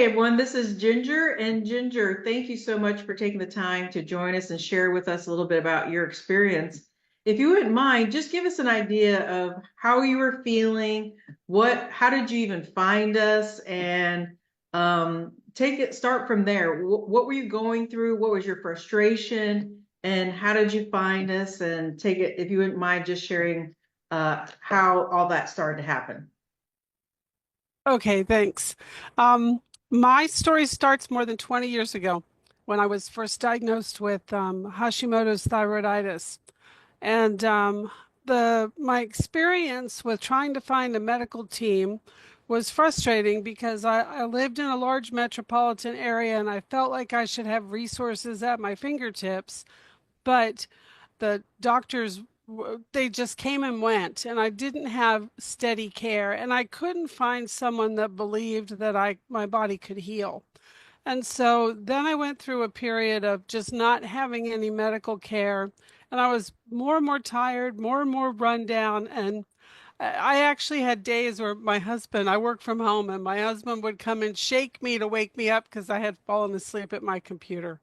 Hey everyone, this is Ginger. And Ginger, thank you so much for taking the time to join us and share with us a little bit about your experience. If you wouldn't mind, just give us an idea of how you were feeling, how did you even find us, and start from there. What were you going through? What was your frustration? And how did you find us? And take it, if you wouldn't mind, just sharing how all that started to happen. Okay, thanks. Um, my story starts more than 20 years ago when I was first diagnosed with Hashimoto's thyroiditis. And my experience with trying to find a medical team was frustrating because I lived in a large metropolitan area and I felt like I should have resources at my fingertips, but the doctors they just came and went, and I didn't have steady care, and I couldn't find someone that believed that I my body could heal. And so then I went through a period of just not having any medical care, and I was more and more tired, more and more run down, and I actually had days where I worked from home, and my husband would come and shake me to wake me up because I had fallen asleep at my computer.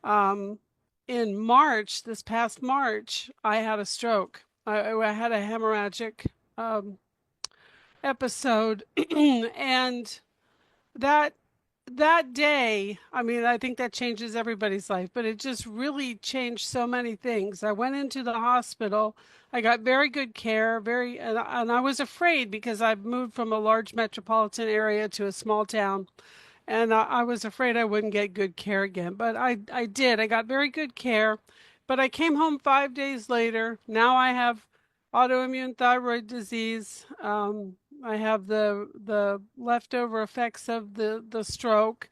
Um, in March, this past March, I had a stroke. I had a hemorrhagic um, episode, and that that day, I mean, I think that changes everybody's life, but it just really changed so many things. I went into the hospital. I got very good care, and I was afraid because I've moved from a large metropolitan area to a small town, and I was afraid I wouldn't get good care again, but I did. I got very good care, but I came home 5 days later. Now I have autoimmune thyroid disease. I have the leftover effects of the stroke,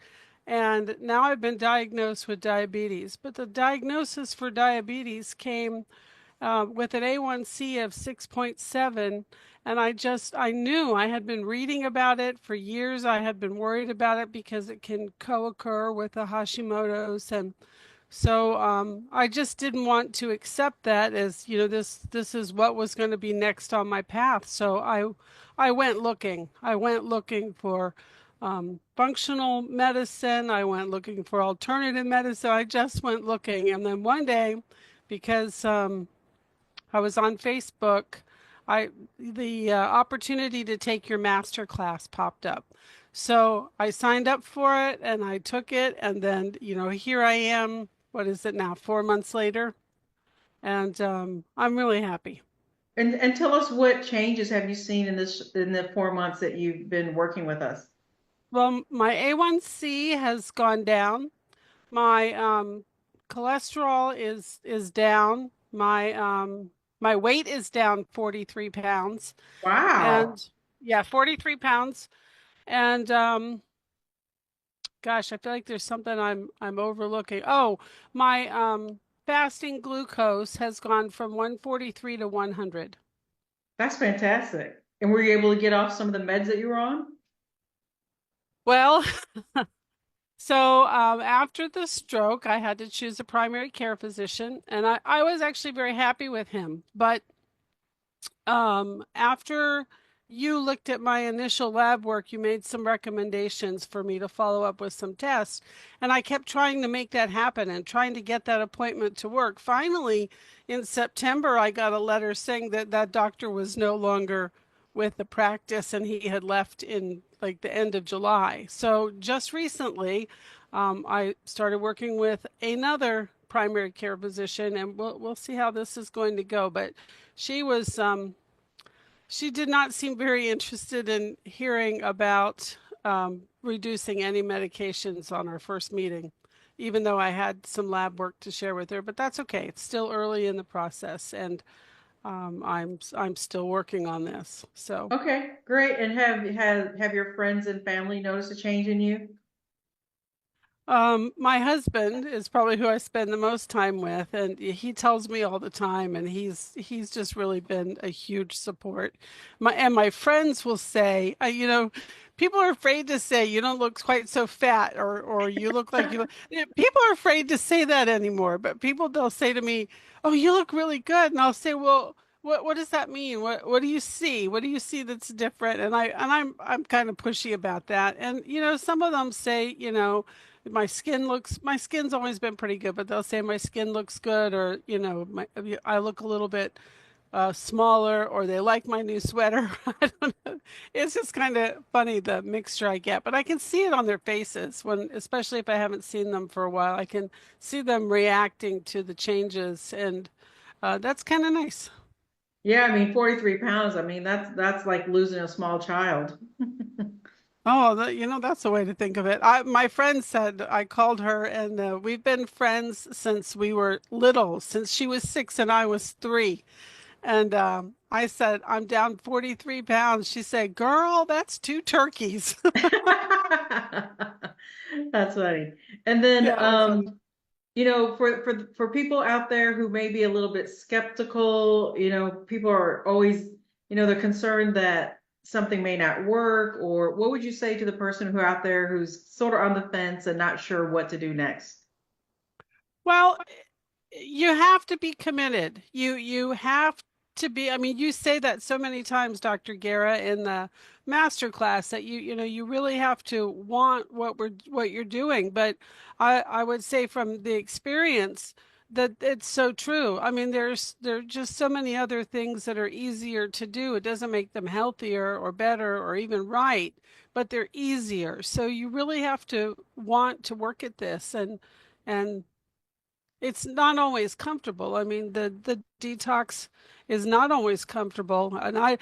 and now I've been diagnosed with diabetes. But the diagnosis for diabetes came with an A1C of 6.7. And I knew I had been reading about it for years. I had been worried about it because it can co-occur with the Hashimoto's. And so I just didn't want to accept that as, this is what was going to be next on my path. So I went looking. I went looking for functional medicine. I went looking for alternative medicine. I just went looking. And then one day, because I was on Facebook. The opportunity to take your master class popped up. So I signed up for it and I took it. And then, here I am. What is it now? 4 months later. And I'm really happy. And tell us, what changes have you seen in the 4 months that you've been working with us? Well, my A1C has gone down. My cholesterol is down. My weight is down 43 pounds. Wow. And yeah, 43 pounds. And gosh, I feel like there's something I'm overlooking. Oh, my fasting glucose has gone from 143 to 100. That's fantastic. And were you able to get off some of the meds that you were on? Well, so after the stroke, I had to choose a primary care physician, and I was actually very happy with him. But after you looked at my initial lab work, you made some recommendations for me to follow up with some tests. And I kept trying to make that happen and trying to get that appointment to work. Finally, in September, I got a letter saying that that doctor was no longer with the practice and he had left in like the end of July. So just recently, I started working with another primary care physician, and we'll see how this is going to go. But she was she did not seem very interested in hearing about reducing any medications on our first meeting, even though I had some lab work to share with her. But that's okay. It's still early in the process, and I'm still working on this. So. Okay, great. And have your friends and family noticed a change in you? My husband is probably who I spend the most time with, and he tells me all the time, and he's just really been a huge support. My friends will say, people are afraid to say you don't look quite so fat, or you look like you look. People are afraid to say that anymore, but they'll say to me, "Oh, you look really good," and I'll say, "Well." what does that mean? What do you see? What do you see that's different? And I'm kind of pushy about that. And some of them say, my skin's always been pretty good, but they'll say my skin looks good, or I look a little bit smaller, or they like my new sweater. I don't know. It's just kind of funny the mixture I get, but I can see it on their faces when, especially if I haven't seen them for a while, I can see them reacting to the changes, and that's kind of nice. Yeah, I mean, 43 pounds. I mean, that's like losing a small child. Oh, that's a way to think of it. My friend said I called her, and we've been friends since we were little, since she was 6 and I was 3. And I said, I'm down 43 pounds. She said, Girl, that's 2 turkeys. That's funny. And then, Yeah, it was funny. for people out there who may be a little bit skeptical, people are always, they're concerned that something may not work, or what would you say to the person who out there who's sort of on the fence and not sure what to do next? Well, you have to be committed. You have to be, I mean, you say that so many times, Dr. Guerra, in the master class, that you really have to want what you're doing. But I would say from the experience that it's so true. I mean, there are just so many other things that are easier to do. It doesn't make them healthier or better or even right, but they're easier. So you really have to want to work at this, and it's not always comfortable. I mean, the detox is not always comfortable. And I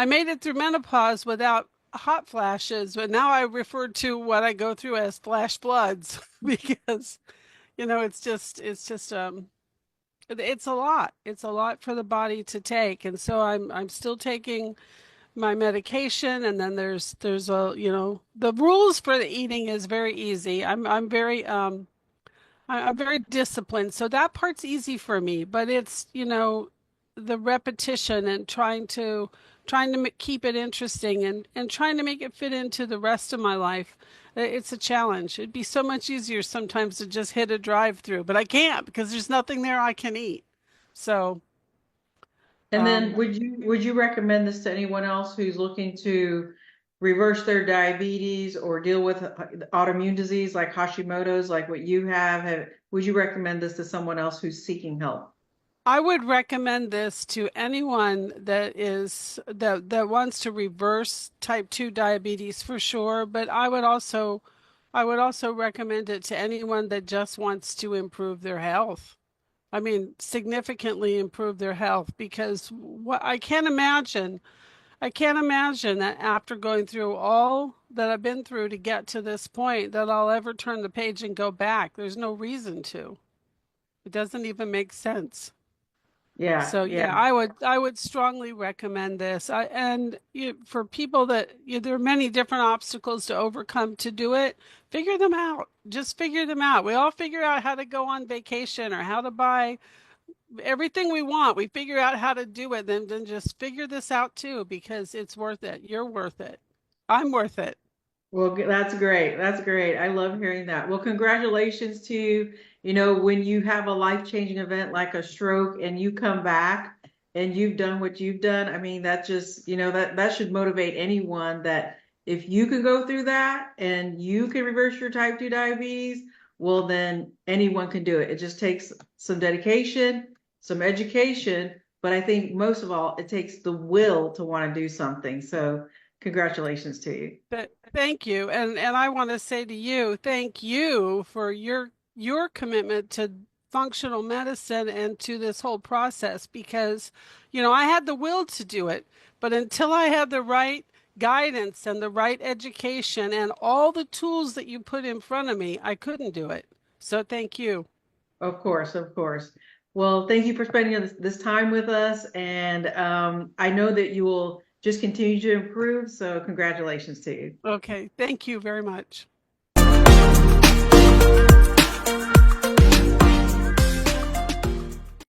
made it through menopause without hot flashes, but now I refer to what I go through as flash floods because, it's a lot. It's a lot for the body to take. And so I'm still taking my medication, and then there's the rules for the eating is very easy. I'm very disciplined, so that part's easy for me, but it's, the repetition and trying to keep it interesting, and trying to make it fit into the rest of my life. It's a challenge. It'd be so much easier sometimes to just hit a drive-through, but I can't because there's nothing there I can eat. So, And then um, would you recommend this to anyone else who's looking to reverse their diabetes or deal with autoimmune disease like Hashimoto's, like what you have? Would you recommend this to someone else who's seeking help? I would recommend this to anyone that wants to reverse type 2 diabetes for sure, but I would also recommend it to anyone that just wants to improve their health. I mean, significantly improve their health, because what I can't imagine that after going through all that I've been through to get to this point that I'll ever turn the page and go back. There's no reason to. It doesn't even make sense. Yeah, So yeah. yeah, I would strongly recommend this. And for people that there are many different obstacles to overcome to do it. Figure them out. Just figure them out. We all figure out how to go on vacation or how to buy everything we want. We figure out how to do it. Then just figure this out too, because it's worth it. You're worth it. I'm worth it. Well, that's great. That's great. I love hearing that. Well, congratulations to you. When you have a life-changing event like a stroke and you come back and you've done what you've done, I mean, that just, that should motivate anyone that if you can go through that and you can reverse your type 2 diabetes, well, then anyone can do it. It just takes some dedication, some education, but I think most of all, it takes the will to want to do something. So, congratulations to you. But thank you. And I want to say to you, thank you for your commitment to functional medicine and to this whole process, because I had the will to do it, but until I had the right guidance and the right education and all the tools that you put in front of me, I couldn't do it. So thank you. Of course, of course. Well, thank you for spending this time with us. And I know that you will just continue to improve. So, congratulations to you. Okay, thank you very much.